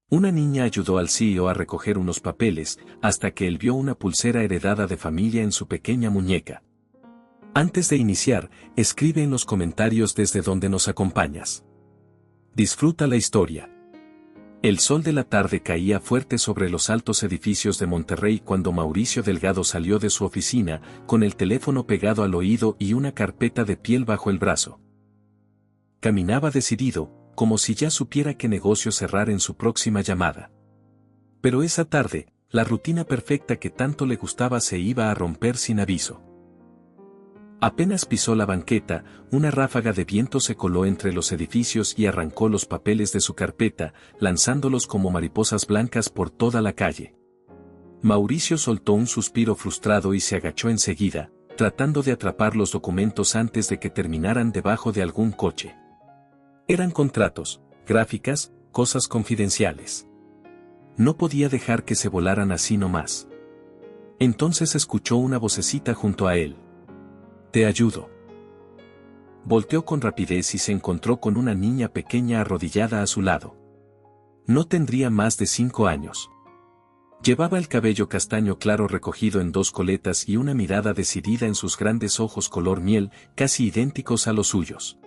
Una niña ayudó al CEO a recoger unos papeles, hasta que él vio una pulsera heredada de familia en su pequeña muñeca. Antes de iniciar, escribe en los comentarios desde donde nos acompañas. Disfruta la historia. El sol de la tarde caía fuerte sobre los altos edificios de Monterrey cuando Mauricio Delgado salió de su oficina, con el teléfono pegado al oído y una carpeta de piel bajo el brazo. Caminaba decidido, como si ya supiera qué negocio cerrar en su próxima llamada. Pero esa tarde, la rutina perfecta que tanto le gustaba se iba a romper sin aviso. Apenas pisó la banqueta, una ráfaga de viento se coló entre los edificios y arrancó los papeles de su carpeta, lanzándolos como mariposas blancas por toda la calle. Mauricio soltó un suspiro frustrado y se agachó enseguida, tratando de atrapar los documentos antes de que terminaran debajo de algún coche. Eran contratos, gráficas, cosas confidenciales. No podía dejar que se volaran así nomás. Entonces escuchó una vocecita junto a él. «Te ayudo». Volteó con rapidez y se encontró con una niña pequeña arrodillada a su lado. No tendría más de 5 años. Llevaba el cabello castaño claro recogido en 2 coletas y una mirada decidida en sus grandes ojos color miel, casi idénticos a los suyos.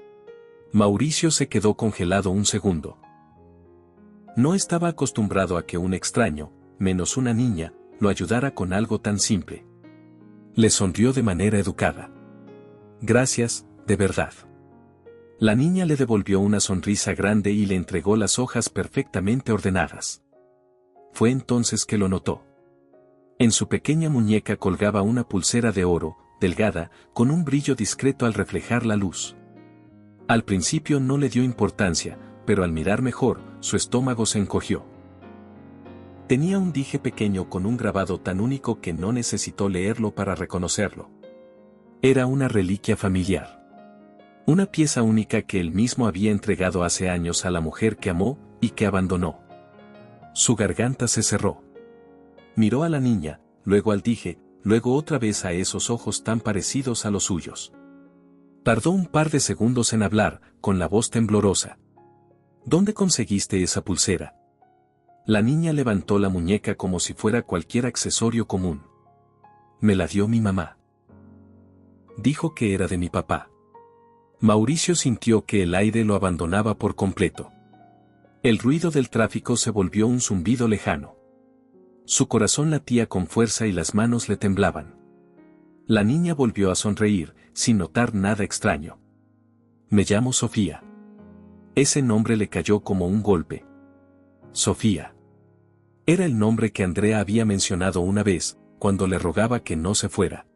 Mauricio se quedó congelado un segundo. No estaba acostumbrado a que un extraño, menos una niña, lo ayudara con algo tan simple. Le sonrió de manera educada. «Gracias, de verdad». La niña le devolvió una sonrisa grande y le entregó las hojas perfectamente ordenadas. Fue entonces que lo notó. En su pequeña muñeca colgaba una pulsera de oro, delgada, con un brillo discreto al reflejar la luz. Al principio no le dio importancia, pero al mirar mejor, su estómago se encogió. Tenía un dije pequeño con un grabado tan único que no necesitó leerlo para reconocerlo. Era una reliquia familiar. Una pieza única que él mismo había entregado hace años a la mujer que amó y que abandonó. Su garganta se cerró. Miró a la niña, luego al dije, luego otra vez a esos ojos tan parecidos a los suyos. Tardó un par de segundos en hablar, con la voz temblorosa. «¿Dónde conseguiste esa pulsera?» La niña levantó la muñeca como si fuera cualquier accesorio común. «Me la dio mi mamá. Dijo que era de mi papá». Mauricio sintió que el aire lo abandonaba por completo. El ruido del tráfico se volvió un zumbido lejano. Su corazón latía con fuerza y las manos le temblaban. La niña volvió a sonreír, sin notar nada extraño. «Me llamo Sofía». Ese nombre le cayó como un golpe. Sofía. Era el nombre que Andrea había mencionado una vez, cuando le rogaba que no se fuera.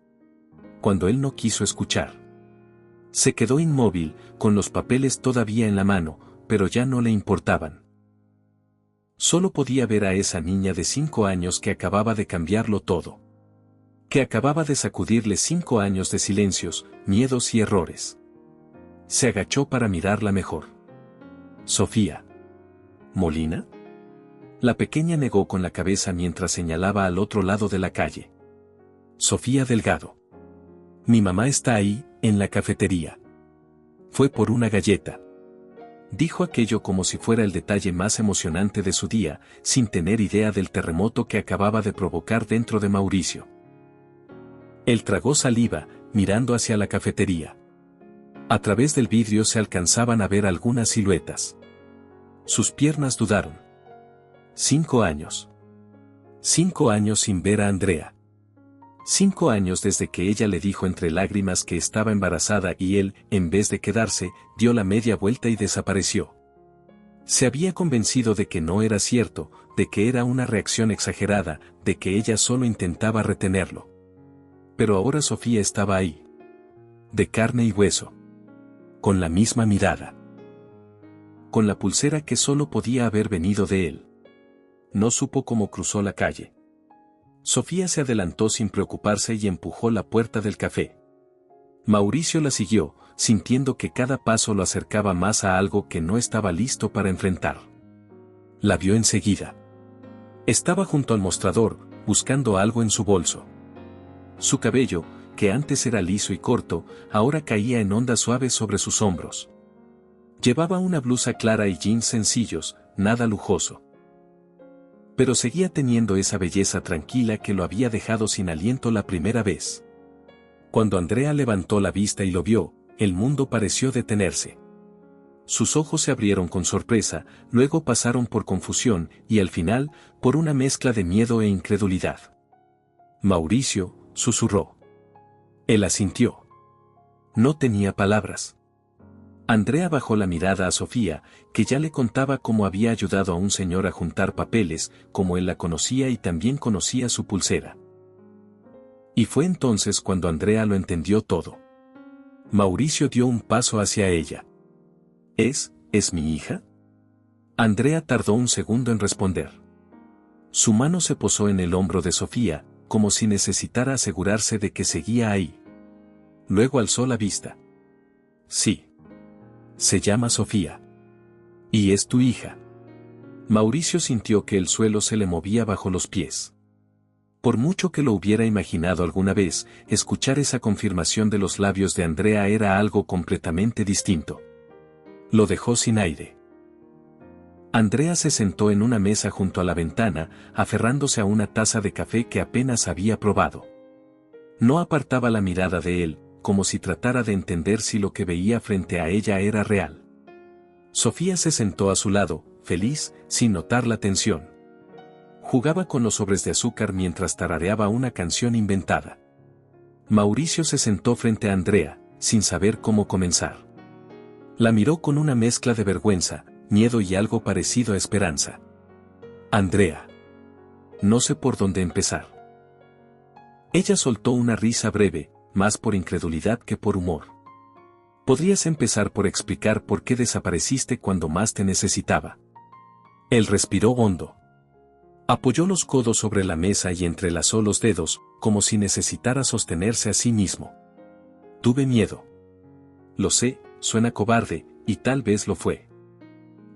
Cuando él no quiso escuchar. Se quedó inmóvil, con los papeles todavía en la mano, pero ya no le importaban. Solo podía ver a esa niña de 5 años que acababa de cambiarlo todo. Que acababa de sacudirle 5 años de silencios, miedos y errores. Se agachó para mirarla mejor. «Sofía. ¿Molina?» La pequeña negó con la cabeza mientras señalaba al otro lado de la calle. «Sofía Delgado. Mi mamá está ahí, en la cafetería. Fue por una galleta». Dijo aquello como si fuera el detalle más emocionante de su día, sin tener idea del terremoto que acababa de provocar dentro de Mauricio. Él tragó saliva, mirando hacia la cafetería. A través del vidrio se alcanzaban a ver algunas siluetas. Sus piernas dudaron. 5 años. 5 años sin ver a Andrea. 5 años desde que ella le dijo entre lágrimas que estaba embarazada y él, en vez de quedarse, dio la media vuelta y desapareció. Se había convencido de que no era cierto, de que era una reacción exagerada, de que ella solo intentaba retenerlo. Pero ahora Sofía estaba ahí. De carne y hueso. Con la misma mirada. Con la pulsera que solo podía haber venido de él. No supo cómo cruzó la calle. Sofía se adelantó sin preocuparse y empujó la puerta del café. Mauricio la siguió, sintiendo que cada paso lo acercaba más a algo que no estaba listo para enfrentar. La vio enseguida. Estaba junto al mostrador, buscando algo en su bolso. Su cabello, que antes era liso y corto, ahora caía en ondas suaves sobre sus hombros. Llevaba una blusa clara y jeans sencillos, nada lujoso. Pero seguía teniendo esa belleza tranquila que lo había dejado sin aliento la primera vez. Cuando Andrea levantó la vista y lo vio, el mundo pareció detenerse. Sus ojos se abrieron con sorpresa, luego pasaron por confusión y al final, por una mezcla de miedo e incredulidad. Mauricio, susurró. Él asintió. No tenía palabras. Andrea bajó la mirada a Sofía, que ya le contaba cómo había ayudado a un señor a juntar papeles, como él la conocía y también conocía su pulsera. Y fue entonces cuando Andrea lo entendió todo. Mauricio dio un paso hacia ella. ¿Es mi hija? Andrea tardó un segundo en responder. Su mano se posó en el hombro de Sofía, como si necesitara asegurarse de que seguía ahí. Luego alzó la vista. Sí. Se llama Sofía. Y es tu hija. Mauricio sintió que el suelo se le movía bajo los pies. Por mucho que lo hubiera imaginado alguna vez, escuchar esa confirmación de los labios de Andrea era algo completamente distinto. Lo dejó sin aire. Andrea se sentó en una mesa junto a la ventana, aferrándose a una taza de café que apenas había probado. No apartaba la mirada de él, como si tratara de entender si lo que veía frente a ella era real. Sofía se sentó a su lado, feliz, sin notar la tensión. Jugaba con los sobres de azúcar mientras tarareaba una canción inventada. Mauricio se sentó frente a Andrea, sin saber cómo comenzar. La miró con una mezcla de vergüenza, miedo y algo parecido a esperanza. Andrea. No sé por dónde empezar. Ella soltó una risa breve, más por incredulidad que por humor. Podrías empezar por explicar por qué desapareciste cuando más te necesitaba. Él respiró hondo. Apoyó los codos sobre la mesa y entrelazó los dedos, como si necesitara sostenerse a sí mismo. Tuve miedo. Lo sé, suena cobarde, y tal vez lo fue.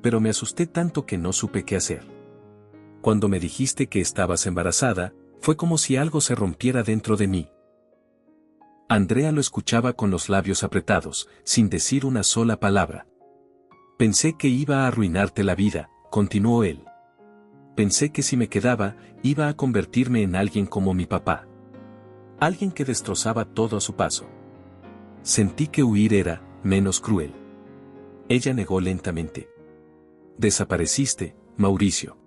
Pero me asusté tanto que no supe qué hacer. Cuando me dijiste que estabas embarazada, fue como si algo se rompiera dentro de mí. Andrea lo escuchaba con los labios apretados, sin decir una sola palabra. Pensé que iba a arruinarte la vida, continuó él. Pensé que si me quedaba, iba a convertirme en alguien como mi papá. Alguien que destrozaba todo a su paso. Sentí que huir era menos cruel. Ella negó lentamente. Desapareciste, Mauricio.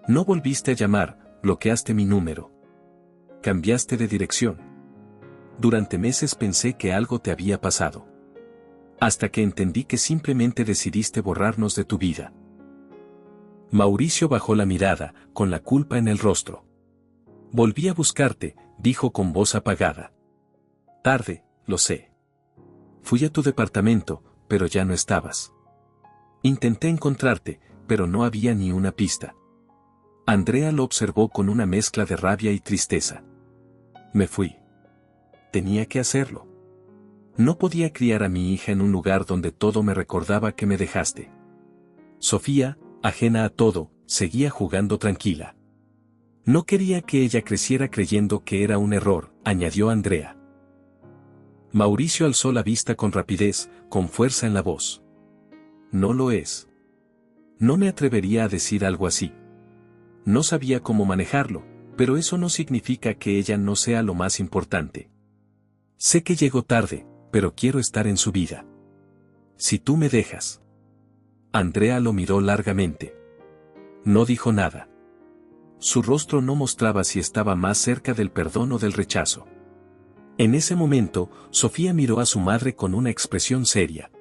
No volviste a llamar, bloqueaste mi número. Cambiaste de dirección. Durante meses pensé que algo te había pasado. Hasta que entendí que simplemente decidiste borrarnos de tu vida. Mauricio bajó la mirada, con la culpa en el rostro. Volví a buscarte, dijo con voz apagada. Tarde, lo sé. Fui a tu departamento, pero ya no estabas. Intenté encontrarte, pero no había ni una pista. Andrea lo observó con una mezcla de rabia y tristeza. Me fui. Tenía que hacerlo. No podía criar a mi hija en un lugar donde todo me recordaba que me dejaste. Sofía, ajena a todo, seguía jugando tranquila. No quería que ella creciera creyendo que era un error, añadió Andrea. Mauricio alzó la vista con rapidez, con fuerza en la voz. No lo es. No me atrevería a decir algo así. No sabía cómo manejarlo, pero eso no significa que ella no sea lo más importante. Sé que llego tarde, pero quiero estar en su vida. Si tú me dejas. Andrea lo miró largamente. No dijo nada. Su rostro no mostraba si estaba más cerca del perdón o del rechazo. En ese momento, Sofía miró a su madre con una expresión seria.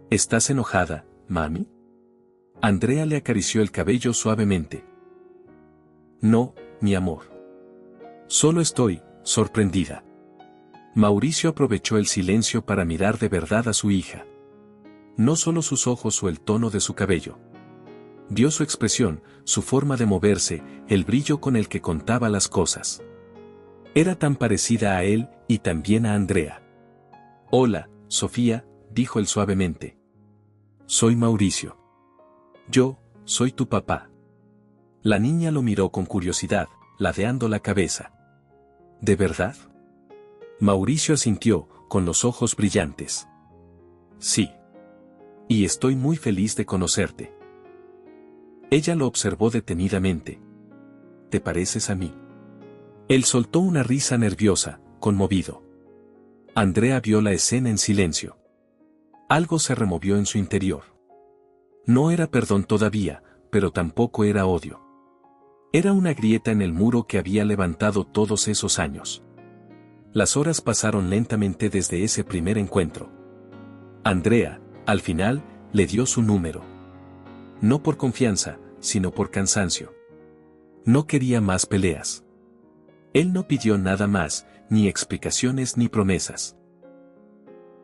¿Estás enojada, mami? Andrea le acarició el cabello suavemente. No, mi amor. Solo estoy sorprendida. Mauricio aprovechó el silencio para mirar de verdad a su hija. No solo sus ojos o el tono de su cabello. Vio su expresión, su forma de moverse, el brillo con el que contaba las cosas. Era tan parecida a él, y también a Andrea. Hola, Sofía, dijo él suavemente. Soy Mauricio. Yo, soy tu papá. La niña lo miró con curiosidad, ladeando la cabeza. ¿De verdad? Mauricio asintió, con los ojos brillantes. Sí. Y estoy muy feliz de conocerte. Ella lo observó detenidamente. ¿Te pareces a mí? Él soltó una risa nerviosa, conmovido. Andrea vio la escena en silencio. Algo se removió en su interior. No era perdón todavía, pero tampoco era odio. Era una grieta en el muro que había levantado todos esos años. Las horas pasaron lentamente desde ese primer encuentro. Andrea, al final, le dio su número. No por confianza, sino por cansancio. No quería más peleas. Él no pidió nada más, ni explicaciones ni promesas.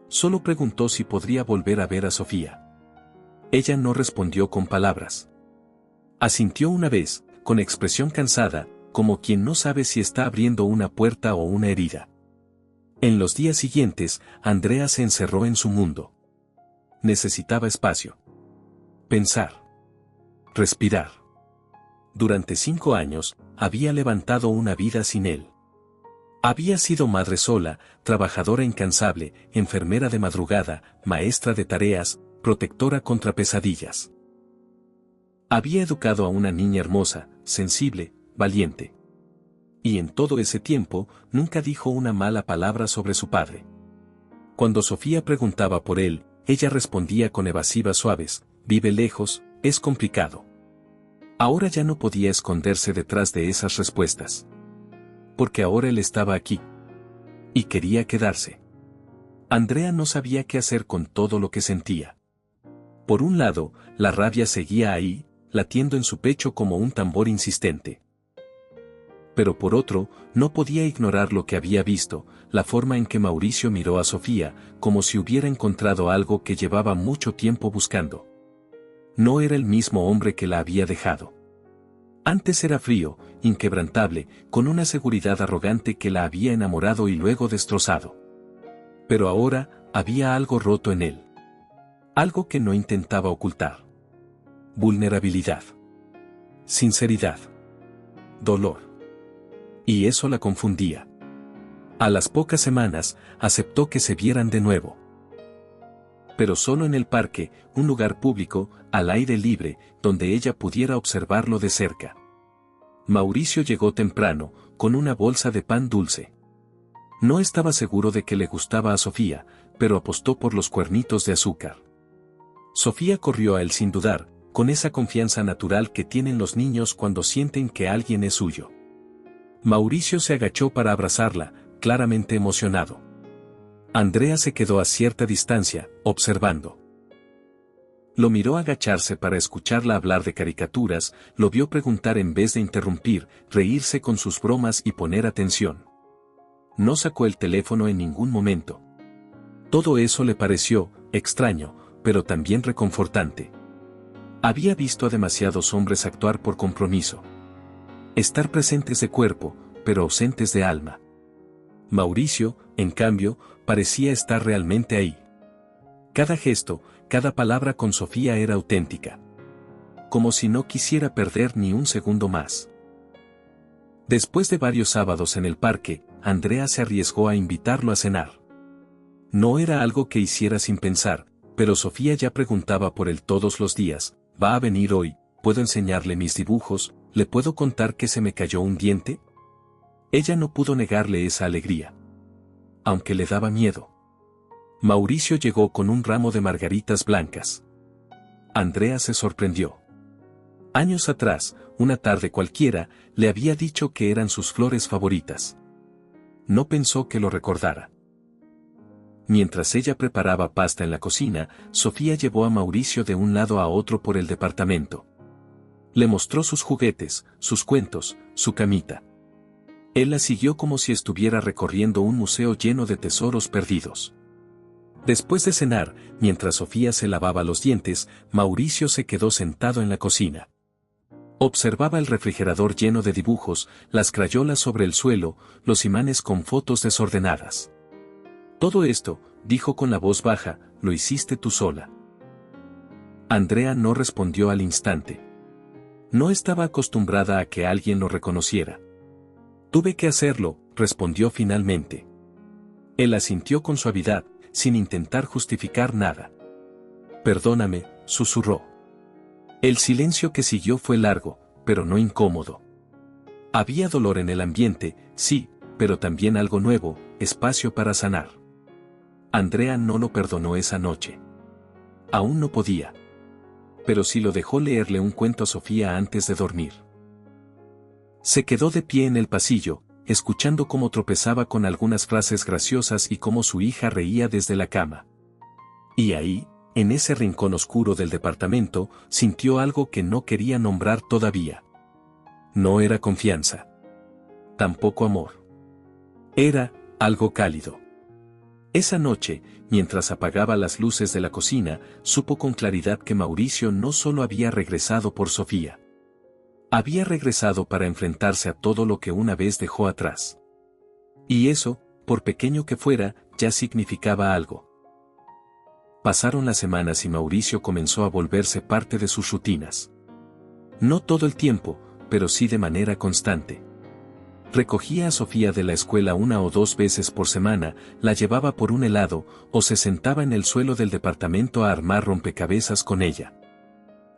Solo preguntó si podría volver a ver a Sofía. Ella no respondió con palabras. Asintió una vez, con expresión cansada, como quien no sabe si está abriendo una puerta o una herida. En los días siguientes, Andrea se encerró en su mundo. Necesitaba espacio. Pensar. Respirar. Durante 5 años, había levantado una vida sin él. Había sido madre sola, trabajadora incansable, enfermera de madrugada, maestra de tareas, protectora contra pesadillas. Había educado a una niña hermosa, sensible, valiente. Y en todo ese tiempo, nunca dijo una mala palabra sobre su padre. Cuando Sofía preguntaba por él, ella respondía con evasivas suaves: vive lejos, es complicado. Ahora ya no podía esconderse detrás de esas respuestas. Porque ahora él estaba aquí. Y quería quedarse. Andrea no sabía qué hacer con todo lo que sentía. Por un lado, la rabia seguía ahí, latiendo en su pecho como un tambor insistente. Pero por otro, no podía ignorar lo que había visto, la forma en que Mauricio miró a Sofía, como si hubiera encontrado algo que llevaba mucho tiempo buscando. No era el mismo hombre que la había dejado. Antes era frío, inquebrantable, con una seguridad arrogante que la había enamorado y luego destrozado. Pero ahora, había algo roto en él. Algo que no intentaba ocultar. Vulnerabilidad. Sinceridad. Dolor. Y eso la confundía. A las pocas semanas, aceptó que se vieran de nuevo. Pero solo en el parque, un lugar público, al aire libre, donde ella pudiera observarlo de cerca. Mauricio llegó temprano, con una bolsa de pan dulce. No estaba seguro de que le gustaba a Sofía, pero apostó por los cuernitos de azúcar. Sofía corrió a él sin dudar, con esa confianza natural que tienen los niños cuando sienten que alguien es suyo. Mauricio se agachó para abrazarla, claramente emocionado. Andrea se quedó a cierta distancia, observando. Lo miró agacharse para escucharla hablar de caricaturas, lo vio preguntar en vez de interrumpir, reírse con sus bromas y poner atención. No sacó el teléfono en ningún momento. Todo eso le pareció extraño, pero también reconfortante. Había visto a demasiados hombres actuar por compromiso. Estar presentes de cuerpo, pero ausentes de alma. Mauricio, en cambio, parecía estar realmente ahí. Cada gesto, cada palabra con Sofía era auténtica. Como si no quisiera perder ni un segundo más. Después de varios sábados en el parque, Andrea se arriesgó a invitarlo a cenar. No era algo que hiciera sin pensar, pero Sofía ya preguntaba por él todos los días: ¿va a venir hoy? ¿Puedo enseñarle mis dibujos? ¿Le puedo contar que se me cayó un diente? Ella no pudo negarle esa alegría. Aunque le daba miedo. Mauricio llegó con un ramo de margaritas blancas. Andrea se sorprendió. Años atrás, una tarde cualquiera, le había dicho que eran sus flores favoritas. No pensó que lo recordara. Mientras ella preparaba pasta en la cocina, Sofía llevó a Mauricio de un lado a otro por el departamento. Le mostró sus juguetes, sus cuentos, su camita. Él la siguió como si estuviera recorriendo un museo lleno de tesoros perdidos. Después de cenar, mientras Sofía se lavaba los dientes, Mauricio se quedó sentado en la cocina. Observaba el refrigerador lleno de dibujos, las crayolas sobre el suelo, los imanes con fotos desordenadas. Todo esto, dijo con la voz baja, lo hiciste tú sola. Andrea no respondió al instante. No estaba acostumbrada a que alguien lo reconociera. Tuve que hacerlo, respondió finalmente. Él asintió con suavidad, sin intentar justificar nada. Perdóname, susurró. El silencio que siguió fue largo, pero no incómodo. Había dolor en el ambiente, sí, pero también algo nuevo, espacio para sanar. Andrea no lo perdonó esa noche. Aún no podía. Pero sí lo dejó leerle un cuento a Sofía antes de dormir. Se quedó de pie en el pasillo, escuchando cómo tropezaba con algunas frases graciosas y cómo su hija reía desde la cama. Y ahí, en ese rincón oscuro del departamento, sintió algo que no quería nombrar todavía. No era confianza. Tampoco amor. Era algo cálido. Esa noche, mientras apagaba las luces de la cocina, supo con claridad que Mauricio no solo había regresado por Sofía. Había regresado para enfrentarse a todo lo que una vez dejó atrás. Y eso, por pequeño que fuera, ya significaba algo. Pasaron las semanas y Mauricio comenzó a volverse parte de sus rutinas. No todo el tiempo, pero sí de manera constante. Recogía a Sofía de la escuela 1 o 2 veces por semana, la llevaba por un helado, o se sentaba en el suelo del departamento a armar rompecabezas con ella.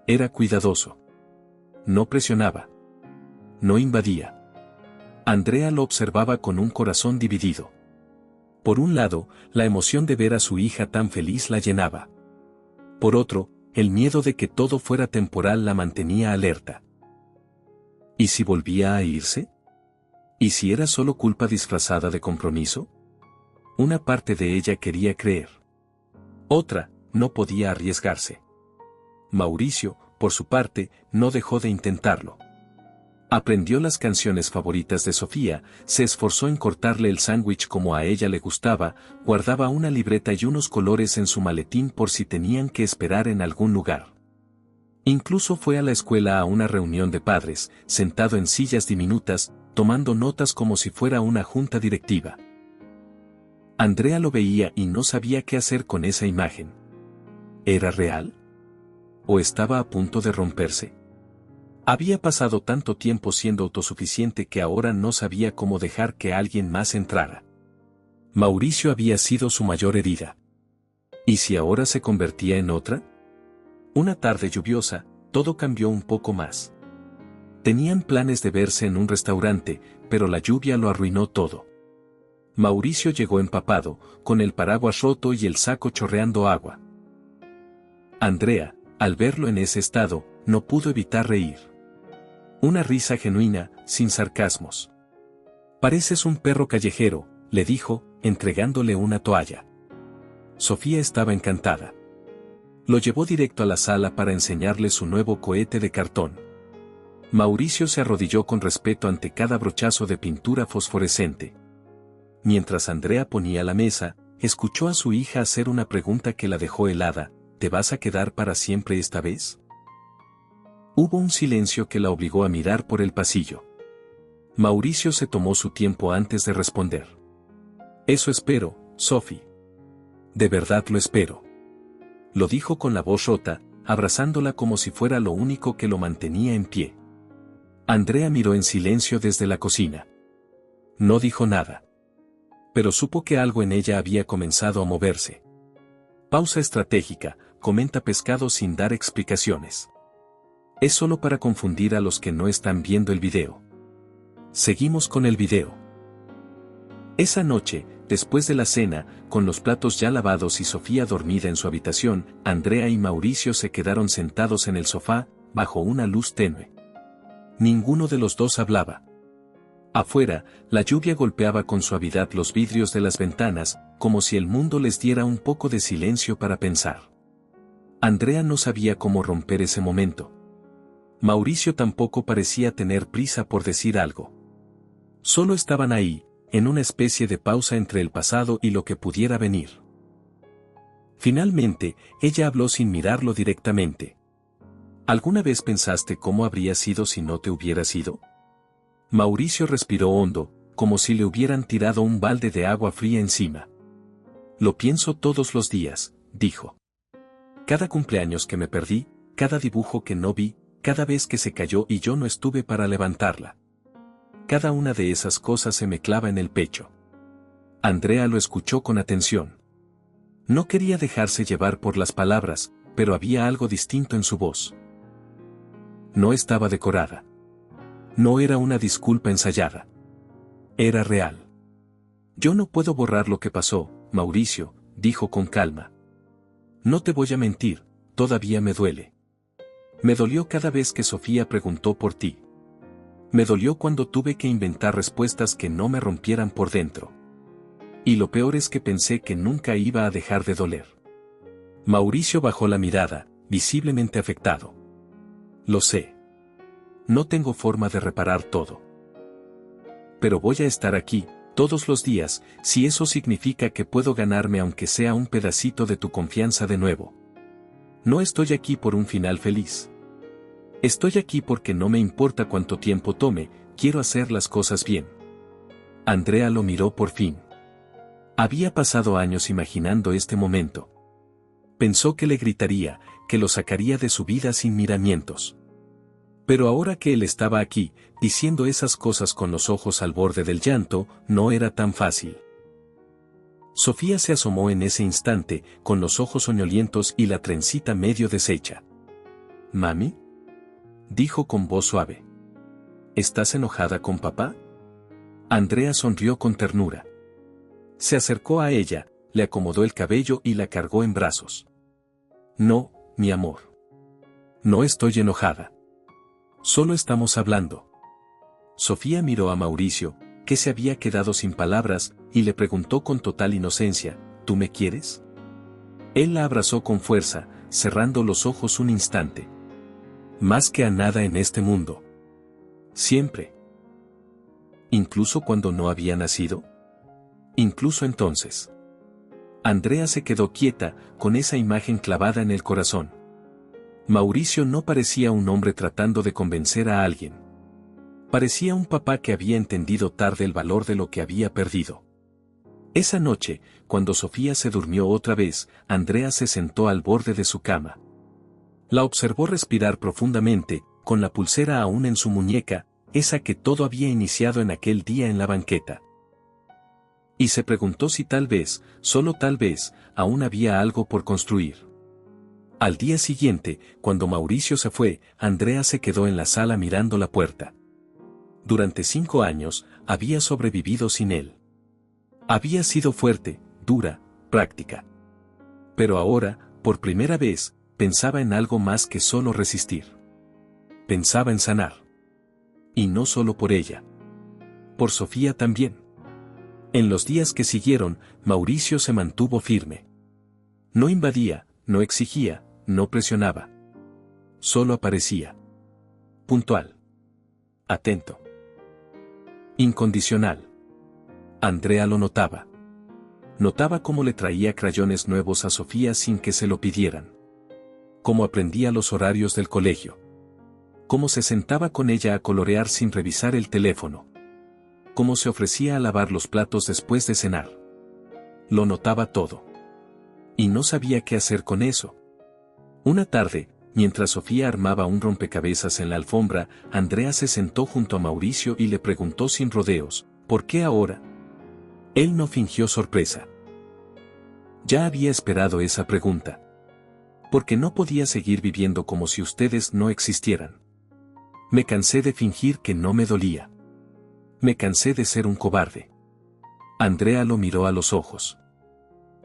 Era cuidadoso. No presionaba. No invadía. Andrea lo observaba con un corazón dividido. Por un lado, la emoción de ver a su hija tan feliz la llenaba. Por otro, el miedo de que todo fuera temporal la mantenía alerta. ¿Y si volvía a irse? ¿Y si era solo culpa disfrazada de compromiso? Una parte de ella quería creer. Otra, no podía arriesgarse. Mauricio, por su parte, no dejó de intentarlo. Aprendió las canciones favoritas de Sofía, se esforzó en cortarle el sándwich como a ella le gustaba, guardaba una libreta y unos colores en su maletín por si tenían que esperar en algún lugar. Incluso fue a la escuela a una reunión de padres, sentado en sillas diminutas, tomando notas como si fuera una junta directiva. Andrea lo veía y no sabía qué hacer con esa imagen. ¿Era real? ¿O estaba a punto de romperse? Había pasado tanto tiempo siendo autosuficiente que ahora no sabía cómo dejar que alguien más entrara. Mauricio había sido su mayor herida. ¿Y si ahora se convertía en otra? Una tarde lluviosa, todo cambió un poco más. Tenían planes de verse en un restaurante, pero la lluvia lo arruinó todo. Mauricio llegó empapado, con el paraguas roto y el saco chorreando agua. Andrea, al verlo en ese estado, no pudo evitar reír. Una risa genuina, sin sarcasmos. «Pareces un perro callejero», le dijo, entregándole una toalla. Sofía estaba encantada. Lo llevó directo a la sala para enseñarle su nuevo cohete de cartón. Mauricio se arrodilló con respeto ante cada brochazo de pintura fosforescente. Mientras Andrea ponía la mesa, escuchó a su hija hacer una pregunta que la dejó helada: ¿te vas a quedar para siempre esta vez? Hubo un silencio que la obligó a mirar por el pasillo. Mauricio se tomó su tiempo antes de responder. Eso espero, Sophie. De verdad lo espero. Lo dijo con la voz rota, abrazándola como si fuera lo único que lo mantenía en pie. Andrea miró en silencio desde la cocina. No dijo nada. Pero supo que algo en ella había comenzado a moverse. Pausa estratégica, comenta Pescado sin dar explicaciones. Es solo para confundir a los que no están viendo el video. Seguimos con el video. Esa noche, después de la cena, con los platos ya lavados y Sofía dormida en su habitación, Andrea y Mauricio se quedaron sentados en el sofá, bajo una luz tenue. Ninguno de los dos hablaba. Afuera, la lluvia golpeaba con suavidad los vidrios de las ventanas, como si el mundo les diera un poco de silencio para pensar. Andrea no sabía cómo romper ese momento. Mauricio tampoco parecía tener prisa por decir algo. Solo estaban ahí, en una especie de pausa entre el pasado y lo que pudiera venir. Finalmente, ella habló sin mirarlo directamente. ¿Alguna vez pensaste cómo habría sido si no te hubieras ido? Mauricio respiró hondo, como si le hubieran tirado un balde de agua fría encima. Lo pienso todos los días, dijo. Cada cumpleaños que me perdí, cada dibujo que no vi, cada vez que se cayó y yo no estuve para levantarla. Cada una de esas cosas se me clava en el pecho. Andrea lo escuchó con atención. No quería dejarse llevar por las palabras, pero había algo distinto en su voz. No estaba decorada. No era una disculpa ensayada. Era real. Yo no puedo borrar lo que pasó, Mauricio, dijo con calma. No te voy a mentir, todavía me duele. Me dolió cada vez que Sofía preguntó por ti. Me dolió cuando tuve que inventar respuestas que no me rompieran por dentro. Y lo peor es que pensé que nunca iba a dejar de doler. Mauricio bajó la mirada, visiblemente afectado. Lo sé. No tengo forma de reparar todo. Pero voy a estar aquí, todos los días, si eso significa que puedo ganarme aunque sea un pedacito de tu confianza de nuevo. No estoy aquí por un final feliz. Estoy aquí porque no me importa cuánto tiempo tome, quiero hacer las cosas bien. Andrea lo miró por fin. Había pasado años imaginando este momento. Pensó que le gritaría, que lo sacaría de su vida sin miramientos. Pero ahora que él estaba aquí, diciendo esas cosas con los ojos al borde del llanto, no era tan fácil. Sofía se asomó en ese instante, con los ojos soñolientos y la trencita medio deshecha. «¿Mami?», dijo con voz suave. «¿Estás enojada con papá?». Andrea sonrió con ternura. Se acercó a ella, le acomodó el cabello y la cargó en brazos. «No, mi amor. No estoy enojada. Solo estamos hablando». Sofía miró a Mauricio, que se había quedado sin palabras, y le preguntó con total inocencia, «¿Tú me quieres?». Él la abrazó con fuerza, cerrando los ojos un instante. «Más que a nada en este mundo. Siempre». ¿Incluso cuando no había nacido? Incluso entonces. Andrea se quedó quieta, con esa imagen clavada en el corazón. Mauricio no parecía un hombre tratando de convencer a alguien. Parecía un papá que había entendido tarde el valor de lo que había perdido. Esa noche, cuando Sofía se durmió otra vez, Andrea se sentó al borde de su cama. La observó respirar profundamente, con la pulsera aún en su muñeca, esa que todo había iniciado en aquel día en la banqueta. Y se preguntó si tal vez, solo tal vez, aún había algo por construir. Al día siguiente, cuando Mauricio se fue, Andrea se quedó en la sala mirando la puerta. Durante 5 años, había sobrevivido sin él. Había sido fuerte, dura, práctica. Pero ahora, por primera vez, pensaba en algo más que solo resistir. Pensaba en sanar. Y no solo por ella. Por Sofía también. En los días que siguieron, Mauricio se mantuvo firme. No invadía, no exigía, no presionaba. Solo aparecía. Puntual. Atento. Incondicional. Andrea lo notaba. Notaba cómo le traía crayones nuevos a Sofía sin que se lo pidieran. Cómo aprendía los horarios del colegio. Cómo se sentaba con ella a colorear sin revisar el teléfono. Cómo se ofrecía a lavar los platos después de cenar. Lo notaba todo. Y no sabía qué hacer con eso. Una tarde, mientras Sofía armaba un rompecabezas en la alfombra, Andrea se sentó junto a Mauricio y le preguntó sin rodeos, ¿por qué ahora? Él no fingió sorpresa. Ya había esperado esa pregunta. Porque no podía seguir viviendo como si ustedes no existieran. Me cansé de fingir que no me dolía. Me cansé de ser un cobarde. Andrea lo miró a los ojos.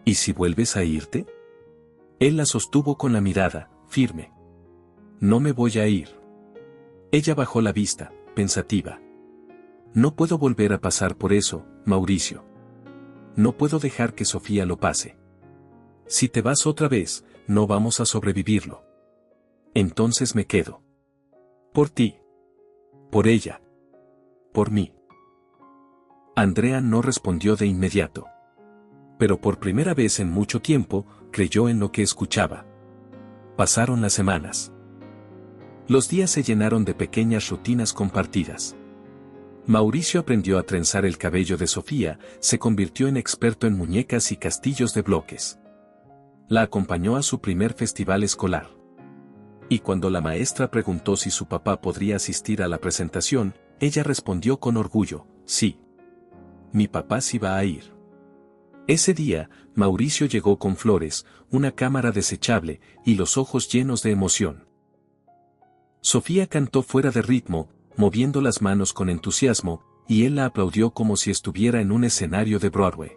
¿Y si vuelves a irte? Él la sostuvo con la mirada, firme. No me voy a ir. Ella bajó la vista, pensativa. No puedo volver a pasar por eso, Mauricio. No puedo dejar que Sofía lo pase. Si te vas otra vez, no vamos a sobrevivirlo. Entonces me quedo. Por ti. Por ella. Por mí. Andrea no respondió de inmediato. Pero por primera vez en mucho tiempo, creyó en lo que escuchaba. Pasaron las semanas. Los días se llenaron de pequeñas rutinas compartidas. Mauricio aprendió a trenzar el cabello de Sofía, se convirtió en experto en muñecas y castillos de bloques. La acompañó a su primer festival escolar. Y cuando la maestra preguntó si su papá podría asistir a la presentación, ella respondió con orgullo, sí. Mi papá sí va a ir. Ese día, Mauricio llegó con flores, una cámara desechable, y los ojos llenos de emoción. Sofía cantó fuera de ritmo, moviendo las manos con entusiasmo, y él la aplaudió como si estuviera en un escenario de Broadway.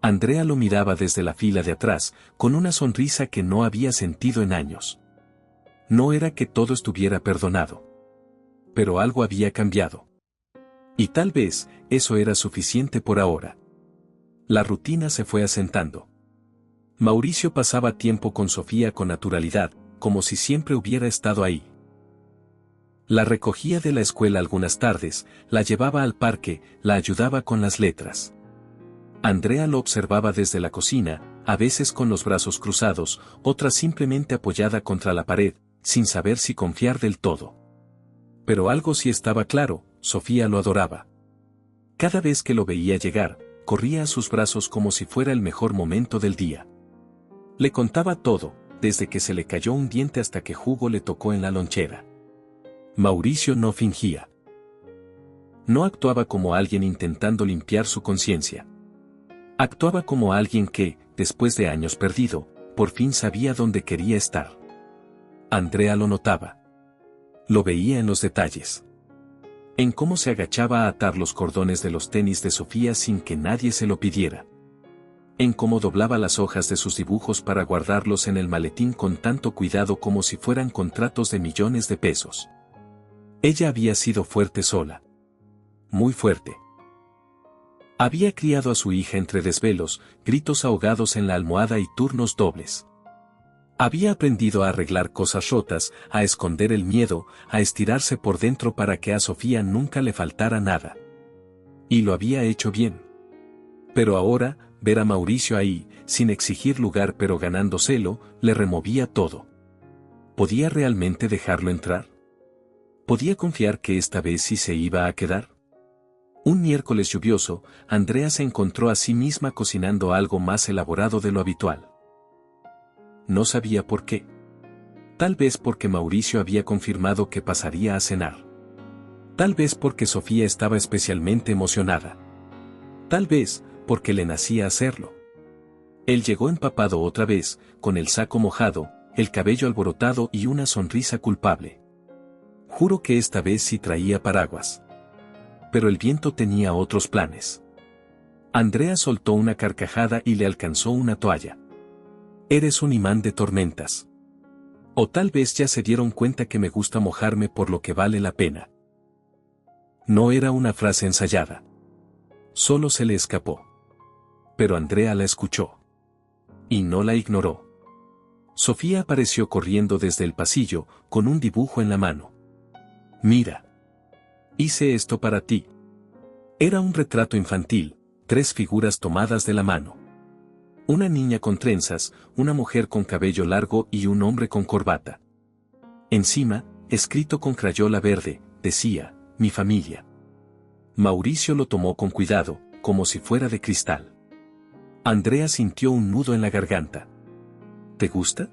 Andrea lo miraba desde la fila de atrás, con una sonrisa que no había sentido en años. No era que todo estuviera perdonado. Pero algo había cambiado. Y tal vez, eso era suficiente por ahora. La rutina se fue asentando. Mauricio pasaba tiempo con Sofía con naturalidad, como si siempre hubiera estado ahí. La recogía de la escuela algunas tardes, la llevaba al parque, la ayudaba con las letras. Andrea lo observaba desde la cocina, a veces con los brazos cruzados, otras simplemente apoyada contra la pared, sin saber si confiar del todo. Pero algo sí estaba claro, Sofía lo adoraba. Cada vez que lo veía llegar, corría a sus brazos como si fuera el mejor momento del día. Le contaba todo, desde que se le cayó un diente hasta que jugo le tocó en la lonchera. Mauricio no fingía. No actuaba como alguien intentando limpiar su conciencia. Actuaba como alguien que, después de años perdido, por fin sabía dónde quería estar. Andrea lo notaba. Lo veía en los detalles. En cómo se agachaba a atar los cordones de los tenis de Sofía sin que nadie se lo pidiera. En cómo doblaba las hojas de sus dibujos para guardarlos en el maletín con tanto cuidado como si fueran contratos de millones de pesos. Ella había sido fuerte sola. Muy fuerte. Había criado a su hija entre desvelos, gritos ahogados en la almohada y turnos dobles. Había aprendido a arreglar cosas rotas, a esconder el miedo, a estirarse por dentro para que a Sofía nunca le faltara nada. Y lo había hecho bien. Pero ahora, ver a Mauricio ahí, sin exigir lugar pero ganándoselo, le removía todo. ¿Podía realmente dejarlo entrar? ¿Podía confiar que esta vez sí se iba a quedar? Un miércoles lluvioso, Andrea se encontró a sí misma cocinando algo más elaborado de lo habitual. No sabía por qué. Tal vez porque Mauricio había confirmado que pasaría a cenar. Tal vez porque Sofía estaba especialmente emocionada. Tal vez porque le nacía hacerlo. Él llegó empapado otra vez, con el saco mojado, el cabello alborotado y una sonrisa culpable. Juro que esta vez sí traía paraguas. Pero el viento tenía otros planes. Andrea soltó una carcajada y le alcanzó una toalla. Eres un imán de tormentas. O tal vez ya se dieron cuenta que me gusta mojarme por lo que vale la pena. No era una frase ensayada. Solo se le escapó. Pero Andrea la escuchó. Y no la ignoró. Sofía apareció corriendo desde el pasillo, con un dibujo en la mano. Mira. Hice esto para ti. Era un retrato infantil, 3 figuras tomadas de la mano. Una niña con trenzas, una mujer con cabello largo y un hombre con corbata. Encima, escrito con crayola verde, decía, mi familia. Mauricio lo tomó con cuidado, como si fuera de cristal. Andrea sintió un nudo en la garganta. ¿Te gusta?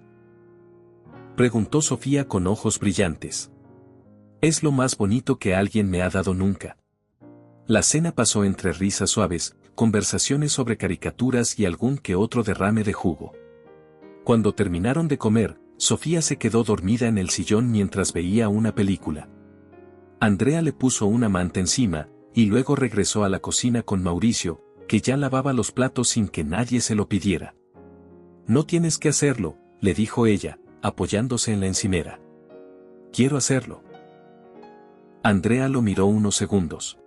Preguntó Sofía con ojos brillantes. Es lo más bonito que alguien me ha dado nunca. La cena pasó entre risas suaves, conversaciones sobre caricaturas y algún que otro derrame de jugo. Cuando terminaron de comer, Sofía se quedó dormida en el sillón mientras veía una película. Andrea le puso una manta encima, y luego regresó a la cocina con Mauricio, que ya lavaba los platos sin que nadie se lo pidiera. No tienes que hacerlo, le dijo ella, apoyándose en la encimera. Quiero hacerlo. Andrea lo miró unos segundos.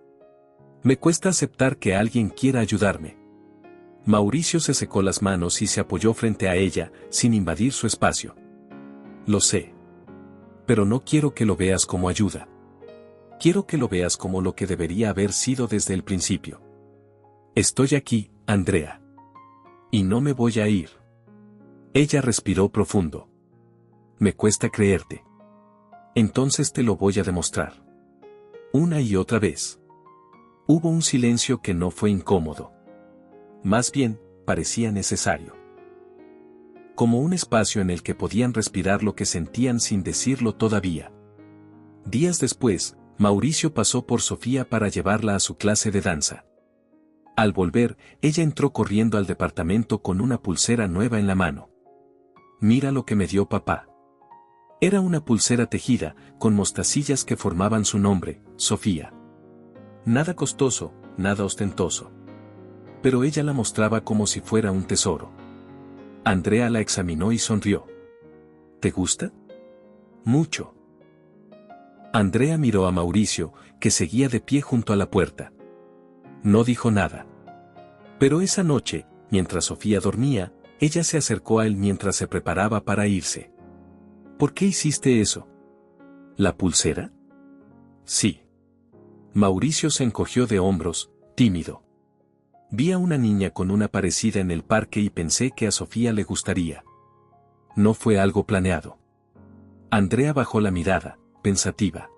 Me cuesta aceptar que alguien quiera ayudarme. Mauricio se secó las manos y se apoyó frente a ella, sin invadir su espacio. Lo sé. Pero no quiero que lo veas como ayuda. Quiero que lo veas como lo que debería haber sido desde el principio. Estoy aquí, Andrea. Y no me voy a ir. Ella respiró profundo. Me cuesta creerte. Entonces te lo voy a demostrar. Una y otra vez. Hubo un silencio que no fue incómodo. Más bien, parecía necesario. Como un espacio en el que podían respirar lo que sentían sin decirlo todavía. Días después, Mauricio pasó por Sofía para llevarla a su clase de danza. Al volver, ella entró corriendo al departamento con una pulsera nueva en la mano. Mira lo que me dio papá. Era una pulsera tejida, con mostacillas que formaban su nombre, Sofía. Nada costoso, nada ostentoso. Pero ella la mostraba como si fuera un tesoro. Andrea la examinó y sonrió. ¿Te gusta? Mucho. Andrea miró a Mauricio, que seguía de pie junto a la puerta. No dijo nada. Pero esa noche, mientras Sofía dormía, ella se acercó a él mientras se preparaba para irse. ¿Por qué hiciste eso? ¿La pulsera? Sí. Mauricio se encogió de hombros, tímido. Vi a una niña con una parecida en el parque y pensé que a Sofía le gustaría. No fue algo planeado. Andrea bajó la mirada, pensativa.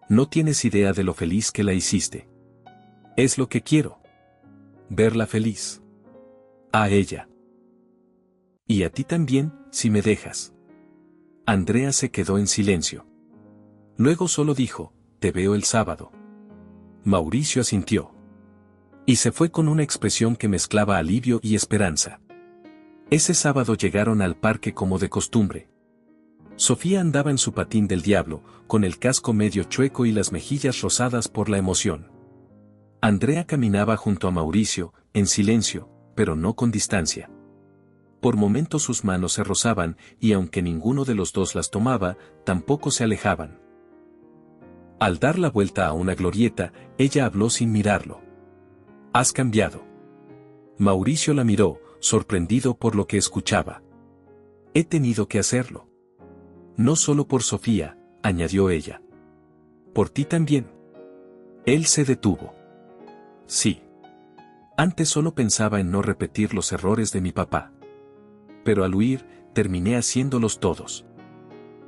No tienes idea de lo feliz que la hiciste. Es lo que quiero. Verla feliz. A ella. Y a ti también, si me dejas. Andrea se quedó en silencio. Luego solo dijo, te veo el sábado. Mauricio asintió. Y se fue con una expresión que mezclaba alivio y esperanza. Ese sábado llegaron al parque como de costumbre. Sofía andaba en su patín del diablo, con el casco medio chueco y las mejillas rosadas por la emoción. Andrea caminaba junto a Mauricio, en silencio, pero no con distancia. Por momentos sus manos se rozaban, y aunque ninguno de los dos las tomaba, tampoco se alejaban. Al dar la vuelta a una glorieta, ella habló sin mirarlo. Has cambiado. Mauricio la miró, sorprendido por lo que escuchaba. He tenido que hacerlo. No solo por Sofía, añadió ella. Por ti también. Él se detuvo. Sí. Antes solo pensaba en no repetir los errores de mi papá. Pero al huir, terminé haciéndolos todos.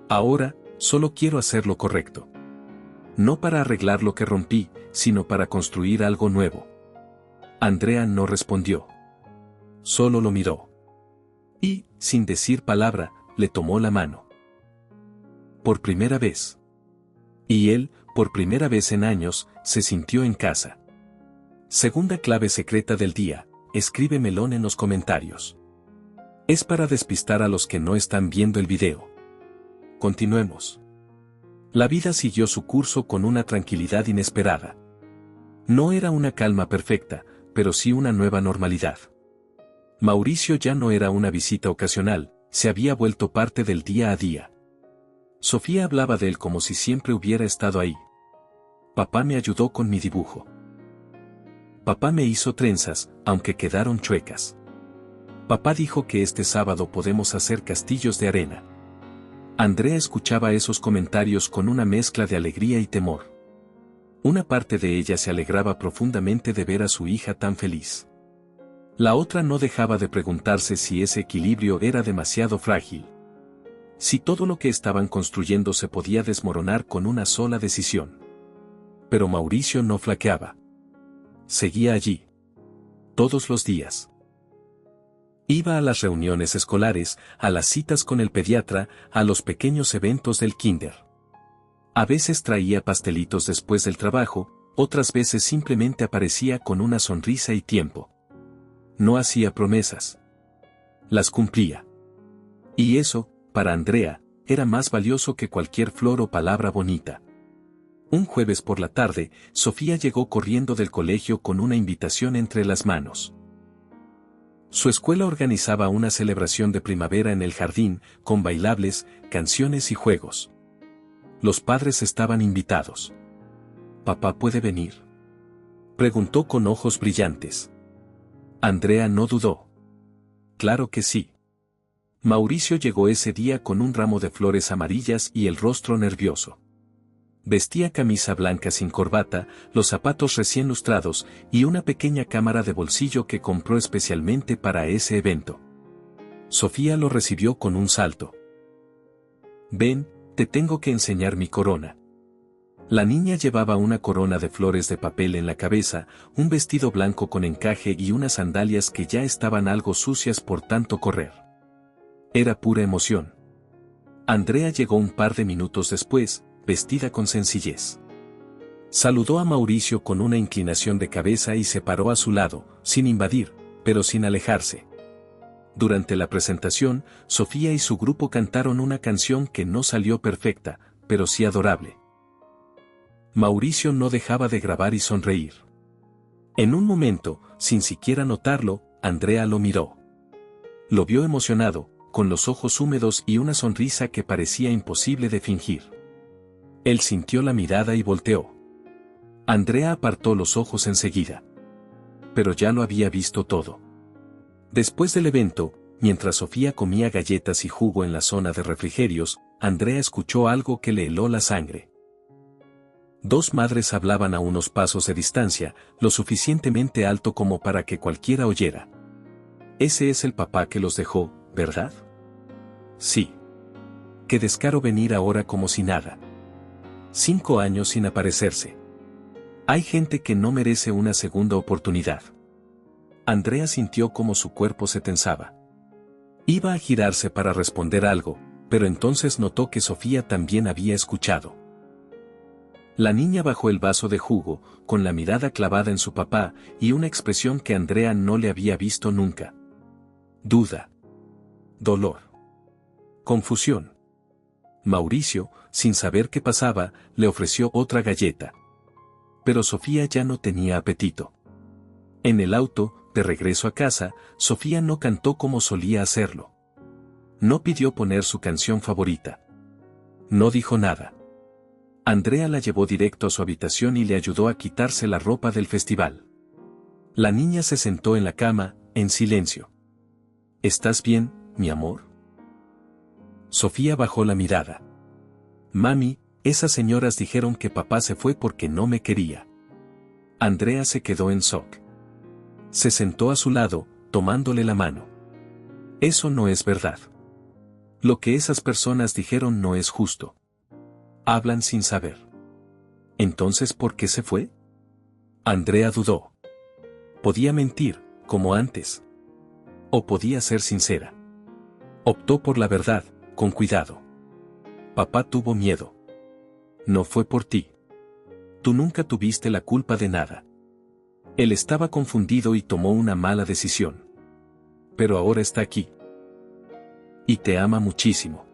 Ahora, solo quiero hacer lo correcto. No para arreglar lo que rompí, sino para construir algo nuevo. Andrea no respondió. Solo lo miró. Y, sin decir palabra, le tomó la mano. Por primera vez. Y él, por primera vez en años, se sintió en casa. Segunda clave secreta del día, escribe melón en los comentarios. Es para despistar a los que no están viendo el video. Continuemos. La vida siguió su curso con una tranquilidad inesperada. No era una calma perfecta, pero sí una nueva normalidad. Mauricio ya no era una visita ocasional, se había vuelto parte del día a día. Sofía hablaba de él como si siempre hubiera estado ahí. Papá me ayudó con mi dibujo. Papá me hizo trenzas, aunque quedaron chuecas. Papá dijo que este sábado podemos hacer castillos de arena. Andrea escuchaba esos comentarios con una mezcla de alegría y temor. Una parte de ella se alegraba profundamente de ver a su hija tan feliz. La otra no dejaba de preguntarse si ese equilibrio era demasiado frágil. Si todo lo que estaban construyendo se podía desmoronar con una sola decisión. Pero Mauricio no flaqueaba. Seguía allí. Todos los días. Iba a las reuniones escolares, a las citas con el pediatra, a los pequeños eventos del kinder. A veces traía pastelitos después del trabajo, otras veces simplemente aparecía con una sonrisa y tiempo. No hacía promesas. Las cumplía. Y eso, para Andrea, era más valioso que cualquier flor o palabra bonita. Un jueves por la tarde, Sofía llegó corriendo del colegio con una invitación entre las manos. Su escuela organizaba una celebración de primavera en el jardín, con bailables, canciones y juegos. Los padres estaban invitados. ¿Papá puede venir?, preguntó con ojos brillantes. Andrea no dudó. Claro que sí. Mauricio llegó ese día con un ramo de flores amarillas y el rostro nervioso. Vestía camisa blanca sin corbata, los zapatos recién lustrados y una pequeña cámara de bolsillo que compró especialmente para ese evento. Sofía lo recibió con un salto. Ven, te tengo que enseñar mi corona. La niña llevaba una corona de flores de papel en la cabeza, un vestido blanco con encaje y unas sandalias que ya estaban algo sucias por tanto correr. Era pura emoción. Andrea llegó un par de minutos después, vestida con sencillez. Saludó a Mauricio con una inclinación de cabeza y se paró a su lado, sin invadir, pero sin alejarse. Durante la presentación, Sofía y su grupo cantaron una canción que no salió perfecta, pero sí adorable. Mauricio no dejaba de grabar y sonreír. En un momento, sin siquiera notarlo, Andrea lo miró. Lo vio emocionado, con los ojos húmedos y una sonrisa que parecía imposible de fingir. Él sintió la mirada y volteó. Andrea apartó los ojos enseguida. Pero ya lo había visto todo. Después del evento, mientras Sofía comía galletas y jugo en la zona de refrigerios, Andrea escuchó algo que le heló la sangre. Dos madres hablaban a unos pasos de distancia, lo suficientemente alto como para que cualquiera oyera. Ese es el papá que los dejó, ¿verdad? Sí. Qué descaro venir ahora como si nada. 5 años sin aparecerse. Hay gente que no merece una segunda oportunidad. Andrea sintió como su cuerpo se tensaba. Iba a girarse para responder algo, pero entonces notó que Sofía también había escuchado. La niña bajó el vaso de jugo, con la mirada clavada en su papá, y una expresión que Andrea no le había visto nunca. Duda. Dolor. Confusión. Mauricio, sin saber qué pasaba, le ofreció otra galleta. Pero Sofía ya no tenía apetito. En el auto, de regreso a casa, Sofía no cantó como solía hacerlo. No pidió poner su canción favorita. No dijo nada. Andrea la llevó directo a su habitación y le ayudó a quitarse la ropa del festival. La niña se sentó en la cama, en silencio. ¿Estás bien, mi amor? Sofía bajó la mirada. Mami, esas señoras dijeron que papá se fue porque no me quería. Andrea se quedó en shock. Se sentó a su lado, tomándole la mano. Eso no es verdad. Lo que esas personas dijeron no es justo. Hablan sin saber. ¿Entonces por qué se fue? Andrea dudó. Podía mentir, como antes. O podía ser sincera. Optó por la verdad, con cuidado. Papá tuvo miedo. No fue por ti. Tú nunca tuviste la culpa de nada. Él estaba confundido y tomó una mala decisión. Pero ahora está aquí. Y te ama muchísimo.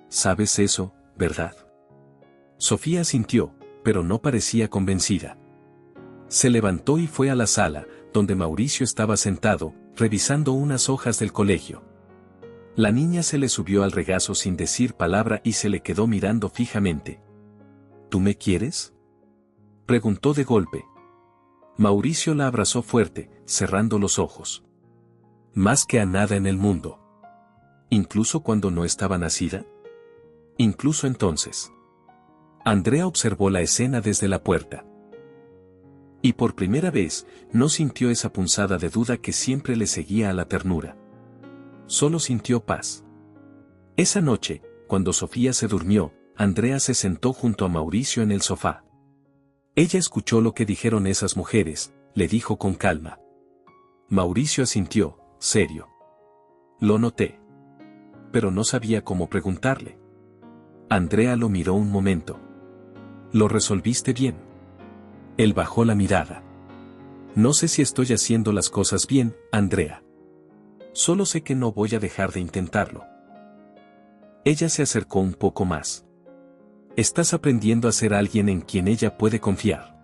¿Sabes eso, verdad? Sofía asintió, pero no parecía convencida. Se levantó y fue a la sala, donde Mauricio estaba sentado, revisando unas hojas del colegio. La niña se le subió al regazo sin decir palabra y se le quedó mirando fijamente. ¿Tú me quieres?, preguntó de golpe. Mauricio la abrazó fuerte, cerrando los ojos. Más que a nada en el mundo. ¿Incluso cuando no estaba nacida? Incluso entonces. Andrea observó la escena desde la puerta. Y por primera vez, no sintió esa punzada de duda que siempre le seguía a la ternura. Solo sintió paz. Esa noche, cuando Sofía se durmió, Andrea se sentó junto a Mauricio en el sofá. Ella escuchó lo que dijeron esas mujeres, le dijo con calma. Mauricio asintió, serio. Lo noté. Pero no sabía cómo preguntarle. Andrea lo miró un momento. ¿Lo resolviste bien? Él bajó la mirada. No sé si estoy haciendo las cosas bien, Andrea. Solo sé que no voy a dejar de intentarlo. Ella se acercó un poco más. Estás aprendiendo a ser alguien en quien ella puede confiar.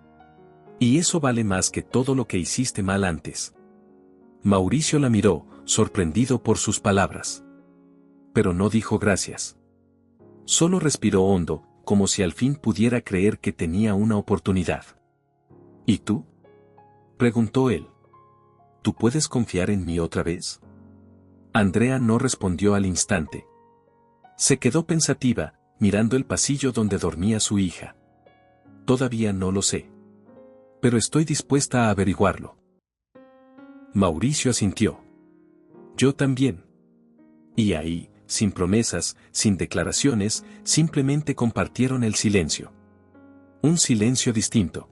Y eso vale más que todo lo que hiciste mal antes. Mauricio la miró, sorprendido por sus palabras. Pero no dijo gracias. Solo respiró hondo, como si al fin pudiera creer que tenía una oportunidad. ¿Y tú?, preguntó él. ¿Tú puedes confiar en mí otra vez? Andrea no respondió al instante. Se quedó pensativa, mirando el pasillo donde dormía su hija. Todavía no lo sé. Pero estoy dispuesta a averiguarlo. Mauricio asintió. Yo también. Y ahí, sin promesas, sin declaraciones, simplemente compartieron el silencio. Un silencio distinto.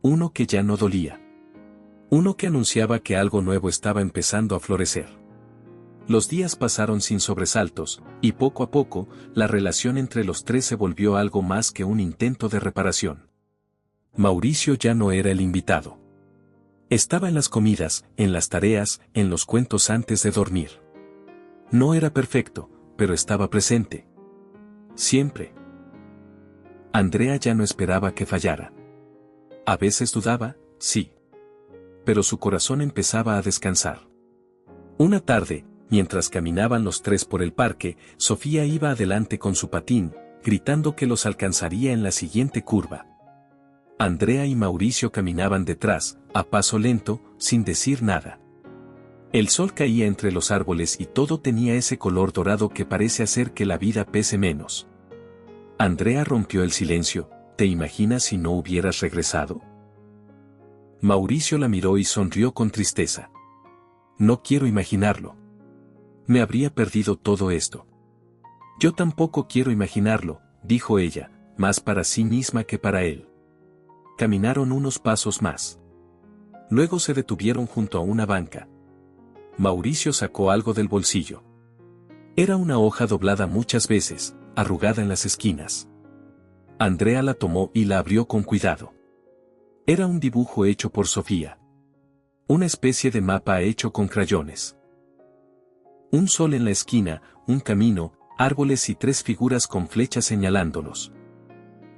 Uno que ya no dolía. Uno que anunciaba que algo nuevo estaba empezando a florecer. Los días pasaron sin sobresaltos, y poco a poco, la relación entre los tres se volvió algo más que un intento de reparación. Mauricio ya no era el invitado. Estaba en las comidas, en las tareas, en los cuentos antes de dormir. No era perfecto, pero estaba presente. Siempre. Andrea ya no esperaba que fallara. A veces dudaba, sí. Pero su corazón empezaba a descansar. Una tarde, mientras caminaban los tres por el parque, Sofía iba adelante con su patín, gritando que los alcanzaría en la siguiente curva. Andrea y Mauricio caminaban detrás, a paso lento, sin decir nada. El sol caía entre los árboles y todo tenía ese color dorado que parece hacer que la vida pese menos. Andrea rompió el silencio. ¿Te imaginas si no hubieras regresado? Mauricio la miró y sonrió con tristeza. No quiero imaginarlo. Me habría perdido todo esto. Yo tampoco quiero imaginarlo, dijo ella, más para sí misma que para él. Caminaron unos pasos más. Luego se detuvieron junto a una banca. Mauricio sacó algo del bolsillo. Era una hoja doblada muchas veces, arrugada en las esquinas. Andrea la tomó y la abrió con cuidado. Era un dibujo hecho por Sofía. Una especie de mapa hecho con crayones. Un sol en la esquina, un camino, árboles y tres figuras con flechas señalándolos.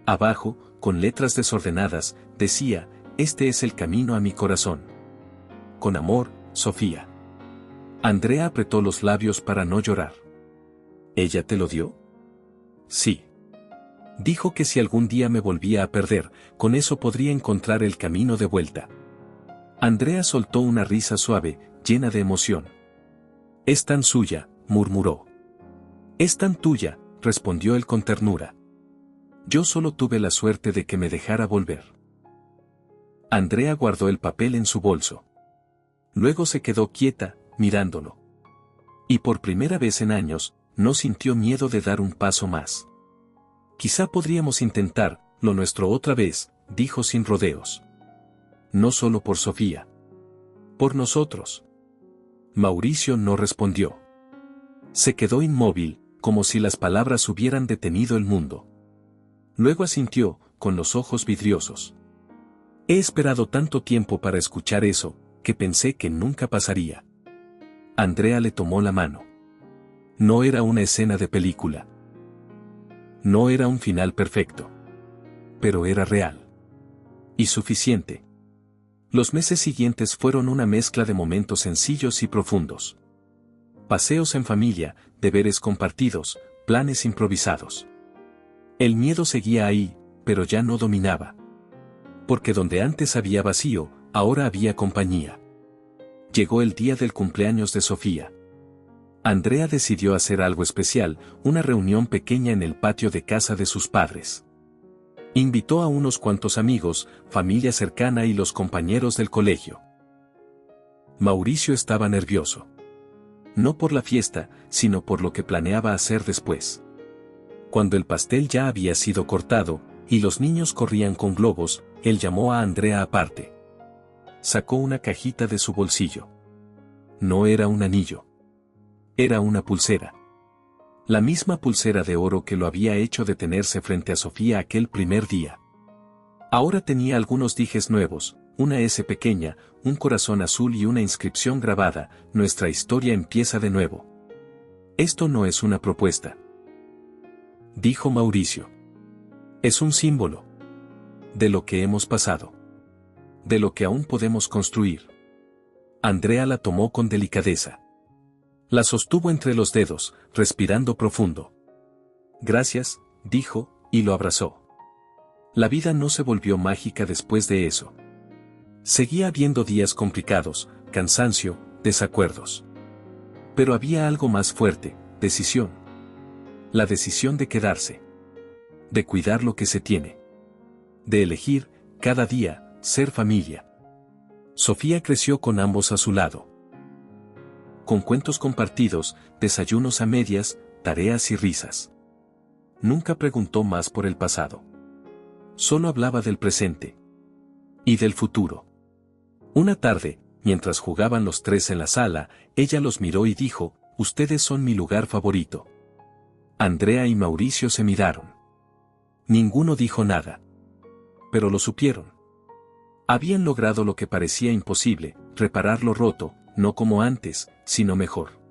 Abajo, con letras desordenadas, decía, este es el camino a mi corazón. Con amor, Sofía. Andrea apretó los labios para no llorar. ¿Ella te lo dio? Sí. Dijo que si algún día me volvía a perder, con eso podría encontrar el camino de vuelta. Andrea soltó una risa suave, llena de emoción. Es tan suya, murmuró. Es tan tuya, respondió él con ternura. Yo solo tuve la suerte de que me dejara volver. Andrea guardó el papel en su bolso. Luego se quedó quieta, mirándolo. Y por primera vez en años, no sintió miedo de dar un paso más. Quizá podríamos intentar lo nuestro otra vez, dijo sin rodeos. No solo por Sofía. Por nosotros. Mauricio no respondió. Se quedó inmóvil, como si las palabras hubieran detenido el mundo. Luego asintió, con los ojos vidriosos. He esperado tanto tiempo para escuchar eso, que pensé que nunca pasaría. Andrea le tomó la mano. No era una escena de película. No era un final perfecto. Pero era real. Y suficiente. Los meses siguientes fueron una mezcla de momentos sencillos y profundos. Paseos en familia, deberes compartidos, planes improvisados. El miedo seguía ahí, pero ya no dominaba. Porque donde antes había vacío, ahora había compañía. Llegó el día del cumpleaños de Sofía. Andrea decidió hacer algo especial, una reunión pequeña en el patio de casa de sus padres. Invitó a unos cuantos amigos, familia cercana y los compañeros del colegio. Mauricio estaba nervioso. No por la fiesta, sino por lo que planeaba hacer después. Cuando el pastel ya había sido cortado, y los niños corrían con globos, él llamó a Andrea aparte. Sacó una cajita de su bolsillo. No era un anillo. Era una pulsera. La misma pulsera de oro que lo había hecho detenerse frente a Sofía aquel primer día. Ahora tenía algunos dijes nuevos, una S pequeña, un corazón azul y una inscripción grabada, nuestra historia empieza de nuevo. Esto no es una propuesta, dijo Mauricio. Es un símbolo. De lo que hemos pasado. De lo que aún podemos construir. Andrea la tomó con delicadeza. La sostuvo entre los dedos, respirando profundo. Gracias, dijo, y lo abrazó. La vida no se volvió mágica después de eso. Seguía habiendo días complicados, cansancio, desacuerdos. Pero había algo más fuerte, decisión. La decisión de quedarse. De cuidar lo que se tiene. De elegir, cada día, ser familia. Sofía creció con ambos a su lado. Con cuentos compartidos, desayunos a medias, tareas y risas. Nunca preguntó más por el pasado. Solo hablaba del presente. Y del futuro. Una tarde, mientras jugaban los tres en la sala, ella los miró y dijo, ustedes son mi lugar favorito. Andrea y Mauricio se miraron. Ninguno dijo nada. Pero lo supieron. Habían logrado lo que parecía imposible, reparar lo roto, no como antes, sino mejor.